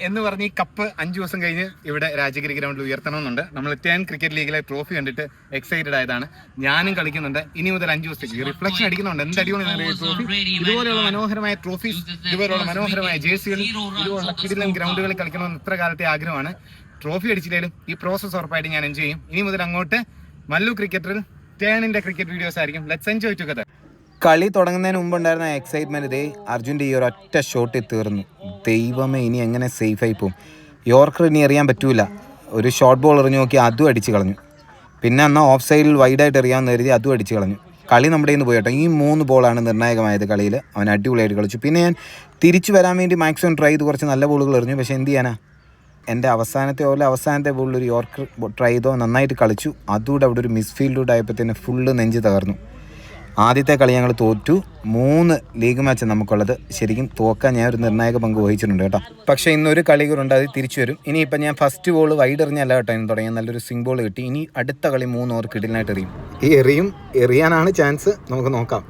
എന്ന് പറഞ്ഞ് ഈ കപ്പ് 5 ദിവസം കഴിഞ്ഞ് ഇവിടെ രാജഗിരി ഗ്രൗണ്ടിൽ ഉയർത്തണമെന്നുണ്ട്. നമ്മൾ 10 ക്രിക്കറ്റ് ലീഗിലെ ട്രോഫി കണ്ടിട്ട് എക്സൈറ്റഡ് ആയതാണ്. ഞാനും കളിക്കുന്നുണ്ട്. ഇനി മുതൽ 5 ദിവസത്തേക്ക് റിഫ്ലക്ഷൻ അടിക്കുന്നുണ്ട്. എന്തടിയാണ് ട്രോഫി, ഇതുപോലെയുള്ള മനോഹരമായ ട്രോഫീസ്, ഇതുപോലെയുള്ള മനോഹരമായ ജേഴ്സികൾ, ഇതുപോലുള്ള കിടിലൻ ഗ്രൗണ്ടുകളിൽ കളിക്കണമെന്ന് ഇത്ര കാലത്തെ ആഗ്രഹമാണ്. ട്രോഫി അടിച്ചില്ലെങ്കിലും ഈ പ്രോസസ് ഉറപ്പായിട്ട് ഞാൻ എൻജോയ് ചെയ്യും. ഇനി മുതൽ അങ്ങോട്ട് മല്ലു ക്രിക്കറ്റിൽ ടേണിന്റെ ക്രിക്കറ്റ് വീഡിയോസ് ആയിരിക്കും. Let's enjoy together. കളി തുടങ്ങുന്നതിന് മുമ്പുണ്ടായിരുന്ന എക്സൈറ്റ്മെന്റ് ഇതേ അർജുൻ്റെ ഈ ഒരു ഒറ്റ ഷോട്ടിൽ തീർന്നു. ദൈവമേ, ഇനി എങ്ങനെ സേഫായി പോകും? യോർക്കർ ഇനി എറിയാൻ പറ്റൂല. ഒരു ഷോർട്ട് ബോൾ എറിഞ്ഞു നോക്കി, അതും അടിച്ച് കളഞ്ഞു. പിന്നെ എന്നാൽ ഓഫ് സൈഡിൽ വൈഡായിട്ട് എറിയാമെന്ന് കരുതി അതും അടിച്ച് കളഞ്ഞു. കളി നമ്മുടെ നിന്ന് പോയി കേട്ടോ. ഈ 3 ബോളാണ് നിർണായകമായത് കളിയിൽ. അവൻ അടിപൊളിയായിട്ട് കളിച്ചു. പിന്നെ ഞാൻ തിരിച്ചു വരാൻ വേണ്ടി മാക്സിമം ട്രൈ ചെയ്ത് കുറച്ച് നല്ല ബോളുകൾ എറിഞ്ഞു. പക്ഷേ എന്ത് ചെയ്യാനാ, എൻ്റെ അവസാനത്തെ ബോളിൽ ഒരു യോർക്കർ ട്രൈ ചെയ്തോ, നന്നായിട്ട് കളിച്ചു. അതുകൂടെ അവിടെ ഒരു മിസ്ഫീൽഡൂടെ ആയപ്പോഴത്തേന് ഫുള്ള് നെഞ്ച് തകർന്നു. ആദ്യത്തെ കളി ഞങ്ങൾ തോറ്റു. 3 ലീഗ് മാച്ച് നമുക്കുള്ളത്. ശരിക്കും തോക്കാൻ ഞാൻ ഒരു നിർണായക പങ്ക് വഹിച്ചിട്ടുണ്ട് കേട്ടോ. പക്ഷേ ഇന്നൊരു കളികളുണ്ട്, അത് തിരിച്ചു വരും. ഇനിയിപ്പോൾ ഞാൻ ഫസ്റ്റ് ബോൾ വൈഡ് എറിഞ്ഞല്ല കേട്ടോ ഇന്ന് തുടങ്ങി. നല്ലൊരു സ്വിംഗ് ബോൾ കിട്ടി. ഇനി അടുത്ത കളി 3 ഓവർ കിടിലായിട്ട് എറിയും. ഈ എറിയാനാണ് ചാൻസ്. നമുക്ക് നോക്കാം.